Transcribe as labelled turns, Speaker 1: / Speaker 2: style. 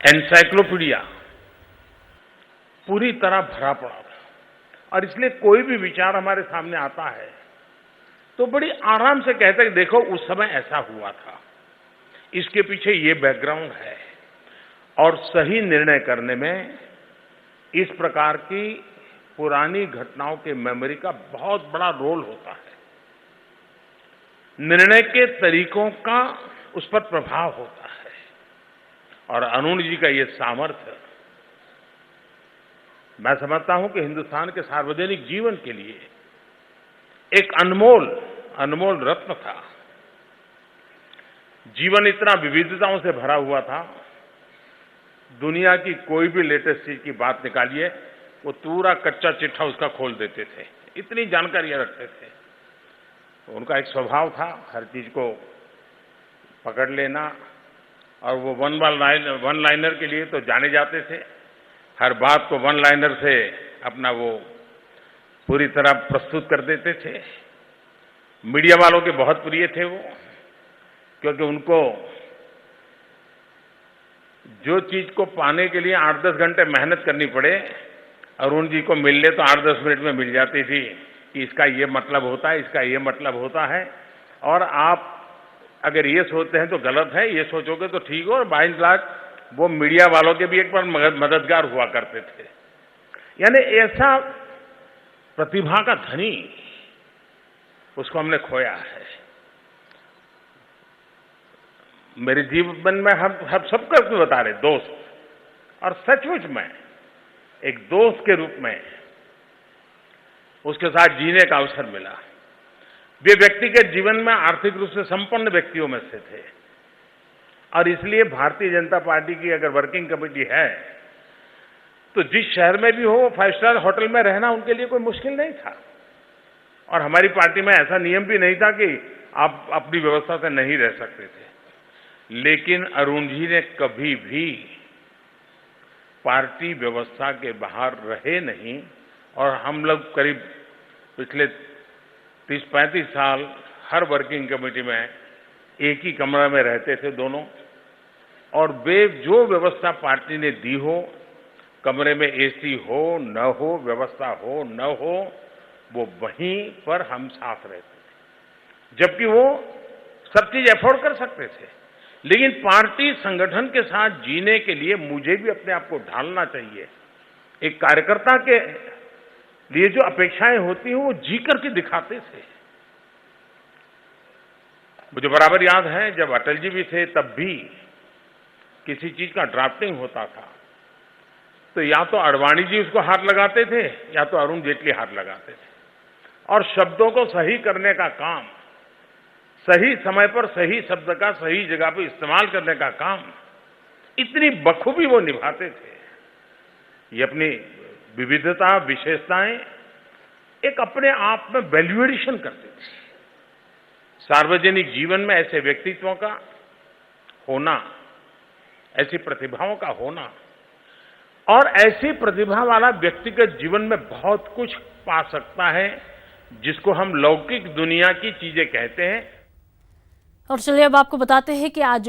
Speaker 1: Encyclopedia पूरी तरह भरा पड़ा था और इसलिए कोई भी विचार हमारे सामने आता है तो बड़ी आराम से कहते हैं कि देखो उस समय ऐसा हुआ था, इसके पीछे ये बैकग्राउंड है। और सही निर्णय करने में इस प्रकार की पुरानी घटनाओं के मेमोरी का बहुत बड़ा रोल होता है। निर्णय के तरीकों का उस पर प्रभाव होता है और अरुण जी का ये सामर्थ्य मैं समझता हूं कि हिंदुस्तान के सार्वजनिक जीवन के लिए एक अनमोल रत्न था। जीवन इतना विविधताओं से भरा हुआ था, दुनिया की कोई भी लेटेस्ट चीज की बात निकालिए वो पूरा कच्चा चिट्ठा उसका खोल देते थे, इतनी जानकारियां रखते थे। उनका एक स्वभाव था हर चीज को पकड़ लेना और वो वन लाइनर के लिए तो जाने जाते थे। हर बात को वन लाइनर से अपना वो पूरी तरह प्रस्तुत कर देते थे। मीडिया वालों के बहुत प्रिय थे वो, क्योंकि उनको जो चीज को पाने के लिए 8-10 घंटे मेहनत करनी पड़े, अरुण जी को मिलने तो 8-10 मिनट में मिल जाती थी कि इसका ये मतलब होता है, इसका ये मतलब होता है, और आप अगर ये सोचते हैं तो गलत है, ये सोचोगे तो ठीक हो। और बाय एंड लार्ज वो मीडिया वालों के भी एक बार मददगार हुआ करते थे। यानी ऐसा प्रतिभा का धनी उसको हमने खोया है। मेरे जीवन में हम सबको बता रहे दोस्त, और सचमुच में एक दोस्त के रूप में उसके साथ जीने का अवसर मिला। वे व्यक्ति के जीवन में आर्थिक रूप से संपन्न व्यक्तियों में से थे और इसलिए भारतीय जनता पार्टी की अगर वर्किंग कमेटी है तो जिस शहर में भी हो 5 स्टार होटल में रहना उनके लिए कोई मुश्किल नहीं था। और हमारी पार्टी में ऐसा नियम भी नहीं था कि आप अपनी व्यवस्था से नहीं रह सकते थे। लेकिन अरुण जी ने कभी भी पार्टी व्यवस्था के बाहर रहे नहीं और हम लोग करीब पिछले 30-35 साल हर वर्किंग कमेटी में एक ही कमरा में रहते थे दोनों, और वे जो व्यवस्था पार्टी ने दी हो, कमरे में एसी हो न हो, व्यवस्था हो न हो, वो वहीं पर हम साथ रहते थे, जबकि वो सब चीज अफोर्ड कर सकते थे। लेकिन पार्टी संगठन के साथ जीने के लिए मुझे भी अपने आप को ढालना चाहिए। एक कार्यकर्ता के लिए जो अपेक्षाएं होती हैं वो जी करके दिखाते थे। मुझे बराबर याद है जब अटल जी भी थे तब भी किसी चीज का ड्राफ्टिंग होता था तो या तो अडवाणी जी उसको हाथ लगाते थे या तो अरुण जेटली हाथ लगाते थे, और शब्दों को सही करने का काम, सही समय पर सही शब्द का सही जगह पर इस्तेमाल करने का काम इतनी बखूबी वो निभाते थे। ये अपनी विविधता, विशेषताएं एक अपने आप में वैल्यू एडिशन करते थे। सार्वजनिक जीवन में ऐसे व्यक्तित्वों का होना, ऐसी प्रतिभाओं का होना, और ऐसी प्रतिभा वाला व्यक्तिगत जीवन में बहुत कुछ पा सकता है जिसको हम लौकिक दुनिया की चीजें कहते हैं।
Speaker 2: और चलिए अब आपको बताते हैं कि आज